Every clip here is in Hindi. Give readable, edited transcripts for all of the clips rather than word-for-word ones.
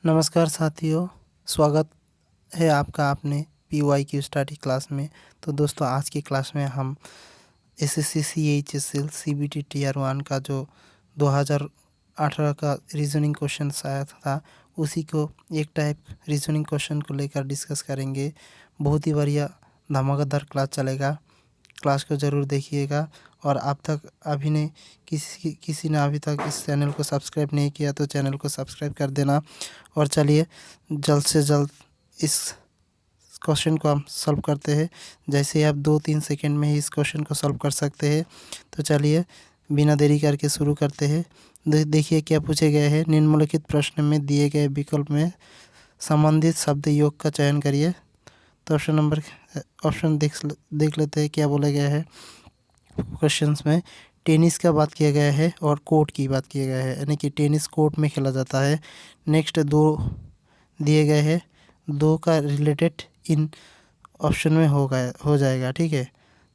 नमस्कार साथियों, स्वागत है आपका अपने PYQ स्टडी क्लास में। तो दोस्तों, आज की क्लास में हम SSC CHSL CBT Tier 1 का जो 2018 का रीजनिंग क्वेश्चन आया था, उसी को एक टाइप रीजनिंग क्वेश्चन को लेकर डिस्कस करेंगे। बहुत ही बढ़िया धमाकेदार क्लास चलेगा। क्लास को ज़रूर देखिएगा। और अब तक किसी ने अभी तक इस चैनल को सब्सक्राइब नहीं किया तो चैनल को सब्सक्राइब कर देना। और चलिए जल्द से जल्द इस क्वेश्चन को हम सॉल्व करते हैं। जैसे ही आप 2-3 सेकंड में ही इस क्वेश्चन को सॉल्व कर सकते हैं। तो चलिए बिना देरी करके शुरू करते हैं। देखिए क्या पूछे गए हैं। निम्नलिखित प्रश्न में दिए गए विकल्प में संबंधित शब्द योग का चयन करिए। तो ऑप्शन देख लेते हैं क्या बोला गया है। क्वेश्चंस में टेनिस का बात किया गया है और कोर्ट की बात किया गया है, यानी कि टेनिस कोर्ट में खेला जाता है। नेक्स्ट 2 दिए गए हैं, 2 का रिलेटेड इन ऑप्शन में हो जाएगा। ठीक है,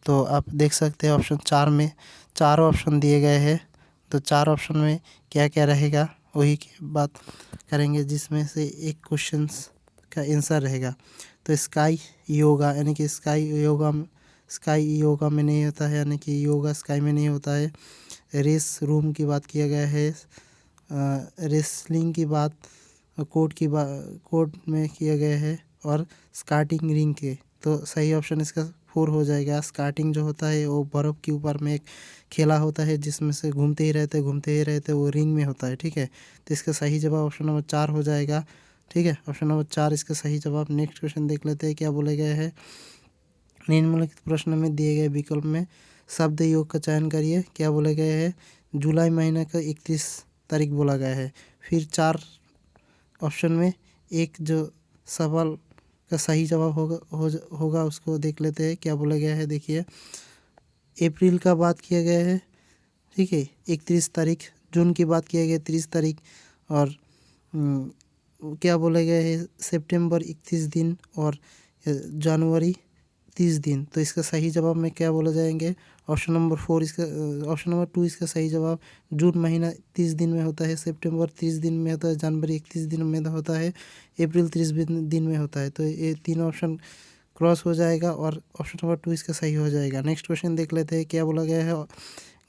तो आप देख सकते हैं ऑप्शन 4 में 4 ऑप्शन दिए गए हैं। तो 4 ऑप्शन में क्या क्या रहेगा वही की बात करेंगे, जिसमें से एक क्वेश्चन का आंसर रहेगा। तो स्काई योगा, यानी कि स्काई योगा में नहीं होता है, यानी कि योगा स्काई में नहीं होता है। रेस रूम की बात किया गया है। रेसलिंग की बात कोर्ट में किया गया है। और स्काटिंग रिंग के, तो सही ऑप्शन इसका 4 हो जाएगा। स्काटिंग जो होता है वो बर्फ़ के ऊपर में एक खेला होता है, जिसमें से घूमते ही रहते वो रिंग में होता है। ठीक है, तो इसका सही जवाब ऑप्शन नंबर 4 हो जाएगा। ठीक है, ऑप्शन नंबर 4 इसका सही जवाब। नेक्स्ट क्वेश्चन देख लेते हैं क्या बोले गए हैं। निम्नलिखित प्रश्न में दिए गए विकल्प में शब्द योग का चयन करिए। क्या बोले गए हैं। जुलाई महीने का 31 तारीख बोला गया है। फिर 4 ऑप्शन में एक जो सवाल का सही जवाब होगा उसको देख लेते हैं क्या बोला गया है। देखिए, अप्रैल का बात किया गया है। ठीक है, 31 तारीख। जून की बात किया गया 30 तारीख। और क्या बोला गया है, सितंबर 31 दिन और जनवरी 30 दिन। तो इसका सही जवाब में क्या बोला जाएंगे। ऑप्शन नंबर 2 इसका सही जवाब। जून महीना 30 दिन में होता है, सितंबर 30 दिन में होता है, जनवरी 31 दिन में होता है, अप्रैल 30 दिन में होता है। तो ये 3 ऑप्शन क्रॉस हो जाएगा और ऑप्शन नंबर 2 इसका सही हो जाएगा। नेक्स्ट क्वेश्चन देख लेते हैं क्या बोला गया है।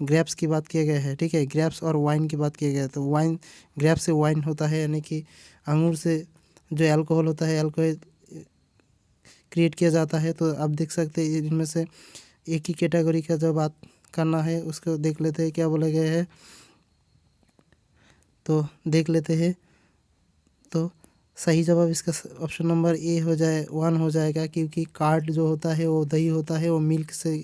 ग्रेप्स की बात किया गया है। ठीक है, ग्रेप्स और वाइन की बात किया गया है। तो वाइन, ग्रेप्स से वाइन होता है, यानी कि अंगूर से जो अल्कोहल होता है, अल्कोहल क्रिएट किया जाता है। तो आप देख सकते हैं इनमें से एक ही कैटेगरी का जो बात करना है उसको देख लेते हैं क्या बोला गया है। तो देख लेते हैं, तो सही जवाब इसका ऑप्शन नंबर 1 हो जाएगा, क्योंकि कार्ड जो होता है वो दही होता है, वो मिल्क से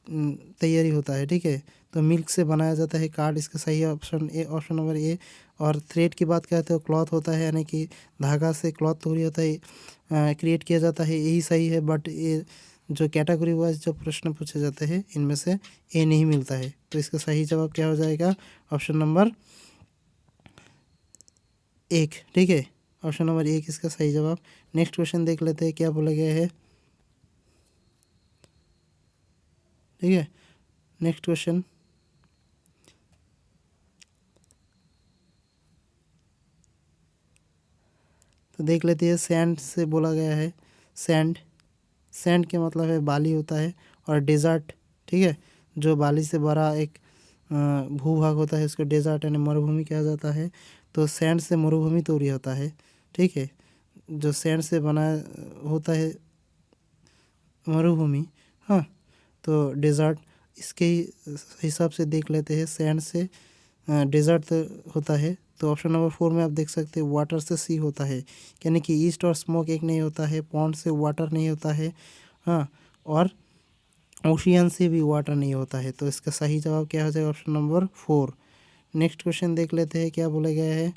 तैयारी होता है। ठीक है, तो मिल्क से बनाया जाता है कार्ड। इसका सही ऑप्शन नंबर ए। और थ्रेड की बात करते हो, क्लॉथ होता है, यानी कि धागा से क्लॉथ थोड़ी होता है क्रिएट किया जाता है, यही सही है। बट ये जो कैटेगरी वाइज जो प्रश्न पूछे जाते हैं इनमें से ए नहीं मिलता है। तो इसका सही जवाब क्या हो जाएगा, ऑप्शन नंबर 1। ठीक है, ऑप्शन नंबर 1 इसका सही जवाब। नेक्स्ट क्वेश्चन देख लेते हैं क्या बोला गया है। ठीक है, नेक्स्ट क्वेश्चन, तो देख लेते हैं। सैंड से बोला गया है। सैंड के मतलब है बाली होता है। और डेजर्ट, ठीक है, जो बाली से बड़ा एक भूभाग होता है उसको डेजर्ट यानी मरुभूमि कहा जाता है। तो सैंड से मरुभूमि तैयार होता है। ठीक है, जो सैंड से बना होता है मरुभूमि। हाँ, तो डेजर्ट इसके हिसाब से देख लेते हैं। सैंड से डेजर्ट होता है। तो ऑप्शन नंबर 4 में आप देख सकते हैं वाटर से सी होता है, यानी कि ईस्ट और स्मोक एक नहीं होता है। पॉन्ड से वाटर नहीं होता है। हाँ, और ओशियन से भी वाटर नहीं होता है। तो इसका सही जवाब क्या हो जाएगा, ऑप्शन नंबर 4। नेक्स्ट क्वेश्चन देख लेते हैं क्या बोला गया है।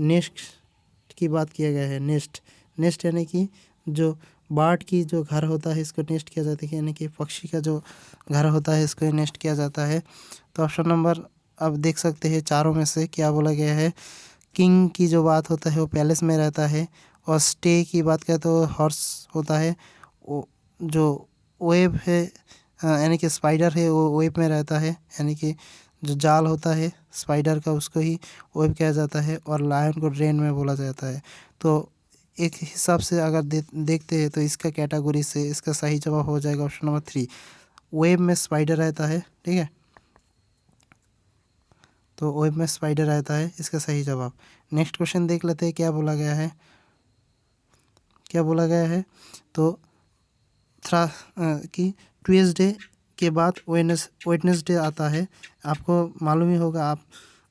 नेस्ट की बात किया गया है। नेस्ट यानी कि जो बर्ड की जो घर होता है इसको नेस्ट किया जाता है, यानी कि पक्षी का जो घर होता है इसको नेस्ट किया जाता है। तो ऑप्शन नंबर अब देख सकते हैं चारों में से क्या बोला गया है। किंग की जो बात होता है वो पैलेस में रहता है। और स्टे की बात करें तो हॉर्स होता है। वो जो वेब है, यानी कि स्पाइडर है, वो वेब में रहता है, यानी कि जो जाल होता है स्पाइडर का उसको ही वेब कहा जाता है, और लायन को ड्रेन में बोला जाता है। तो एक हिसाब से अगर देखते हैं तो इसका कैटेगरी से इसका सही जवाब हो जाएगा ऑप्शन नंबर 3, वेब में स्पाइडर रहता है। ठीक है, तो वेब में स्पाइडर रहता है इसका सही जवाब। नेक्स्ट क्वेश्चन देख लेते हैं क्या बोला गया है। क्या बोला गया है तो कि ट्यूसडे के बाद वेडनेसडे आता है। आपको मालूम ही होगा, आप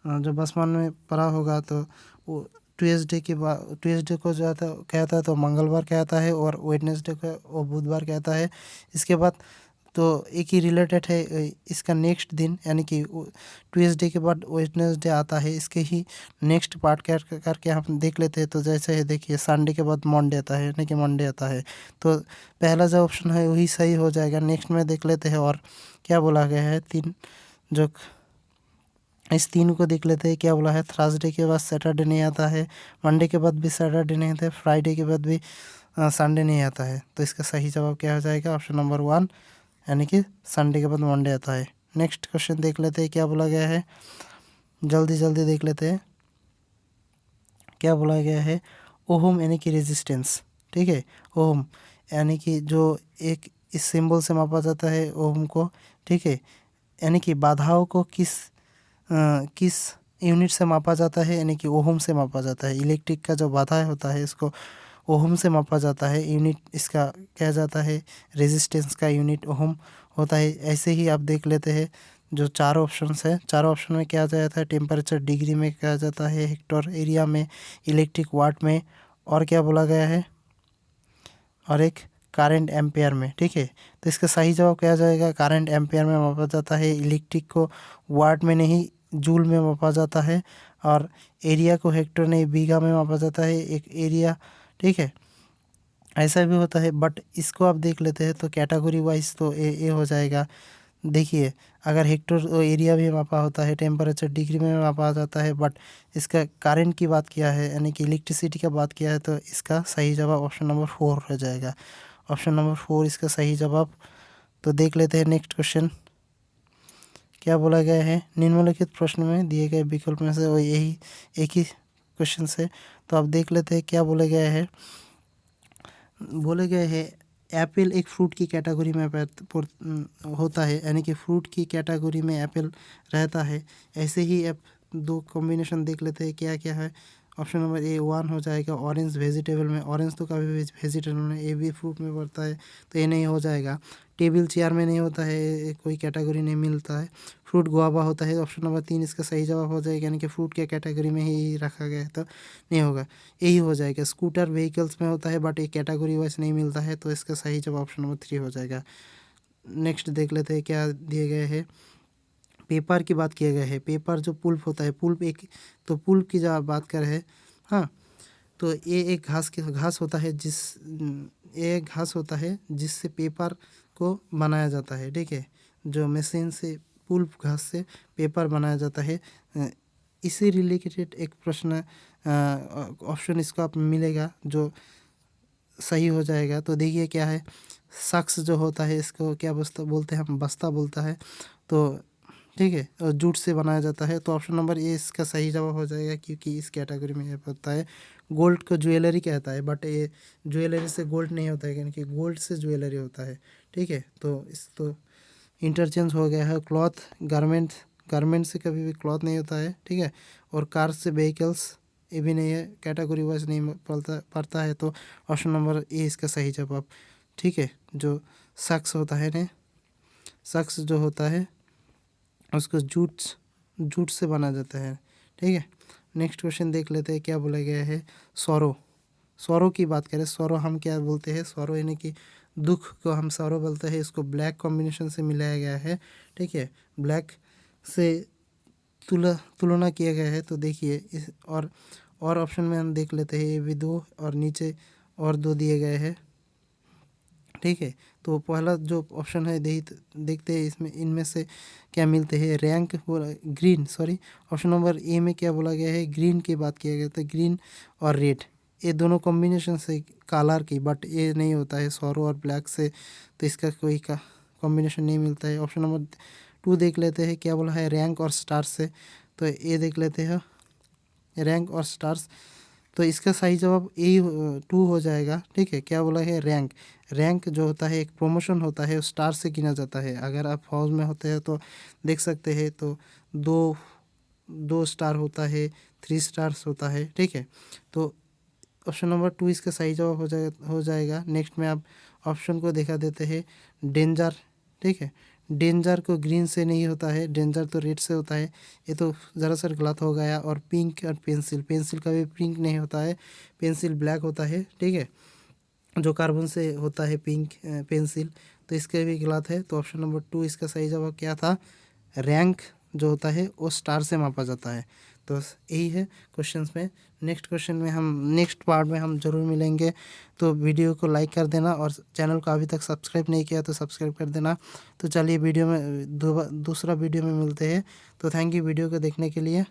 जब आसमान में पढ़ा होगा तो वो ट्यूसडे के बाद, ट्यूसडे को जो आता कहता है तो मंगलवार कहता है, और वेडनेसडे को वो बुधवार कहता है। इसके बाद तो एक ही रिलेटेड है इसका नेक्स्ट दिन, यानी कि ट्यूसडे के बाद वेडनेसडे आता है, इसके ही नेक्स्ट पार्ट करके हम देख लेते हैं। तो जैसे है देखिए, संडे के बाद मंडे आता है, यानी कि मंडे आता है। तो पहला जो ऑप्शन है वही सही हो जाएगा। नेक्स्ट में देख लेते हैं और क्या बोला गया है। जो इस तीन को देख लेते हैं क्या बोला है। थर्सडे के बाद सैटरडे नहीं आता है, मंडे के बाद भी सैटरडे नहीं आता है, फ्राइडे के बाद भी संडे नहीं आता है। तो इसका सही जवाब क्या हो जाएगा, ऑप्शन नंबर 1, यानी कि संडे के बाद मंडे आता है। नेक्स्ट क्वेश्चन देख लेते हैं क्या बोला गया है, जल्दी जल्दी देख लेते हैं क्या बोला गया है। ओहम यानी कि रेजिस्टेंस। ठीक है, ओहम यानी कि जो एक इस सिंबल से मापा जाता है ओहम को। ठीक है, यानी कि बाधाओं को किस यूनिट से मापा जाता है, यानी कि ओहम से मापा जाता है। इलेक्ट्रिक का जो बाधा होता है इसको ओहम से मापा जाता है। यूनिट इसका कहा जाता है, रेजिस्टेंस का यूनिट ओहम होता है। ऐसे ही आप देख लेते हैं जो चारों ऑप्शंस है, चारों ऑप्शन में क्या जाता है, टेम्परेचर डिग्री में कहा जाता है, हेक्टर एरिया में, इलेक्ट्रिक वाट में, और क्या बोला गया है, और एक करंट एम्पेयर में। ठीक है, तो इसका सही जवाब क्या जाएगा, करंट एम्पेयर में मापा जाता है। इलेक्ट्रिक को वाट में नहीं जूल में मापा जाता है, और एरिया को हेक्टर नहीं बीघा में मापा जाता है, एक एरिया। ठीक है, ऐसा भी होता है, बट इसको आप देख लेते हैं तो कैटेगरी वाइज तो ए हो जाएगा। देखिए, अगर हेक्टर एरिया भी मापा होता है, टेम्परेचर डिग्री में मापा जाता है, बट इसका करंट की बात किया है, यानी कि इलेक्ट्रिसिटी का बात किया है, तो इसका सही जवाब ऑप्शन नंबर 4 हो जाएगा। ऑप्शन नंबर 4 इसका सही जवाब। तो देख लेते हैं नेक्स्ट क्वेश्चन क्या बोला गया है। निम्नलिखित प्रश्न में दिए गए विकल्प में से वो यही एक ही क्वेश्चन से, तो आप देख लेते हैं क्या बोला गया है। बोले गए हैं एप्पल एक फ्रूट की कैटेगरी में होता है, यानी कि फ्रूट की कैटेगरी में एप्पल रहता है। ऐसे ही अब दो कॉम्बिनेशन देख लेते हैं क्या क्या है। ऑप्शन नंबर ए 1 हो जाएगा, ऑरेंज वेजिटेबल में। ऑरेंज तो कभी भी वेजिटेबल में, ए भी फ्रूट में पड़ता है, तो ये नहीं हो जाएगा। टेबल चेयर में नहीं होता है, कोई कैटेगरी नहीं मिलता है। फ्रूट गुआवा होता है, ऑप्शन नंबर 3 इसका सही जवाब हो जाएगा, यानी कि फ्रूट के कैटेगरी में ही रखा गया है, तो नहीं होगा, यही हो जाएगा। स्कूटर व्हीकल्स में होता है, बट ये कैटेगरी वाइज नहीं मिलता है, तो इसका सही जवाब ऑप्शन नंबर 3 हो जाएगा। नेक्स्ट देख लेते हैं क्या दिए गए हैं। पेपर की बात किया गया है। पेपर जो पुल्प होता है, पुल्प एक, तो पुल्प की जब आप बात कर रहे हैं, हाँ, तो ये एक घास होता है ये एक घास होता है जिससे पेपर को बनाया जाता है। ठीक है, जो मशीन से पुल्प घास से पेपर बनाया जाता है। इसी रिलेटेड एक प्रश्न ऑप्शन इसको आप मिलेगा जो सही हो जाएगा। तो देखिए क्या है, शख्स जो होता है इसको क्या बस्ता बोलते हैं, हम बस्ता बोलता है। तो ठीक है, और जूट से बनाया जाता है, तो ऑप्शन नंबर ए इसका सही जवाब हो जाएगा, क्योंकि इस कैटेगरी में ये होता है। गोल्ड को ज्वेलरी कहता है, बट ये ज्वेलरी से गोल्ड नहीं होता है, यानी कि गोल्ड से ज्वेलरी होता है। ठीक है, तो इस तो इंटरचेंज हो गया है। क्लॉथ गारमेंट से कभी भी क्लॉथ नहीं होता है। ठीक है, और कार से व्हीकल्स ये भी नहीं है, कैटेगरी वाइज नहीं पड़ता है, तो ऑप्शन नंबर ए इसका सही जवाब। ठीक है, जो शख्स होता है ना, शख्स जो होता है उसको जूट से बना जाता है। ठीक है, नेक्स्ट क्वेश्चन देख लेते हैं क्या बोला गया है। सौरों की बात करें, सौरों हम क्या बोलते हैं, सौरों यानी कि दुख को हम सौरों बोलते हैं। इसको ब्लैक कॉम्बिनेशन से मिलाया गया है। ठीक है, ब्लैक से तुलना किया गया है। तो देखिए इस और ऑप्शन में हम देख लेते हैं, ये भी 2 और नीचे और 2 दिए गए हैं। ठीक है, तो पहला जो ऑप्शन है देखते हैं इसमें इनमें से क्या मिलते हैं। Rank green, sorry, option number A में क्या बोला गया है, ग्रीन की बात किया गया था। ग्रीन और रेड ये दोनों कॉम्बिनेशन से कलर की, बट ये नहीं होता है सौरो और ब्लैक से, तो इसका कोई का कॉम्बिनेशन नहीं मिलता है। ऑप्शन नंबर 2 देख लेते हैं क्या बोला है रैंक और स्टार्स से। तो ये देख लेते हैं रैंक और स्टार्स, तो इसका सही जवाब ए 2 हो जाएगा। ठीक है, क्या बोला है रैंक। रैंक जो होता है एक प्रमोशन होता है, स्टार से गिना जाता है। अगर आप फौज में होते हैं तो देख सकते हैं, तो 2 स्टार होता है, 3 स्टार्स होता है। ठीक है, तो ऑप्शन नंबर 2 इसका सही जवाब हो जाएगा। नेक्स्ट में आप ऑप्शन को दिखा देते हैं डेंजर। ठीक है, डेंजर को ग्रीन से नहीं होता है, डेंजर तो रेड से होता है। ये तो ज़रा सा गलत हो गया। और पिंक और पेंसिल, पेंसिल कभी पिंक नहीं होता है, पेंसिल ब्लैक होता है। ठीक है, जो कार्बन से होता है पिंक पेंसिल, तो इसके भी गलत है। तो ऑप्शन नंबर 2 इसका सही जवाब क्या था, रैंक जो होता है वो स्टार से मापा जाता है। तो यही है क्वेश्चंस में। नेक्स्ट क्वेश्चन में हम नेक्स्ट पार्ट में हम ज़रूर मिलेंगे। तो वीडियो को लाइक कर देना और चैनल को अभी तक सब्सक्राइब नहीं किया तो सब्सक्राइब कर देना। तो चलिए वीडियो में दूसरा वीडियो में मिलते हैं। तो थैंक यू वीडियो को देखने के लिए।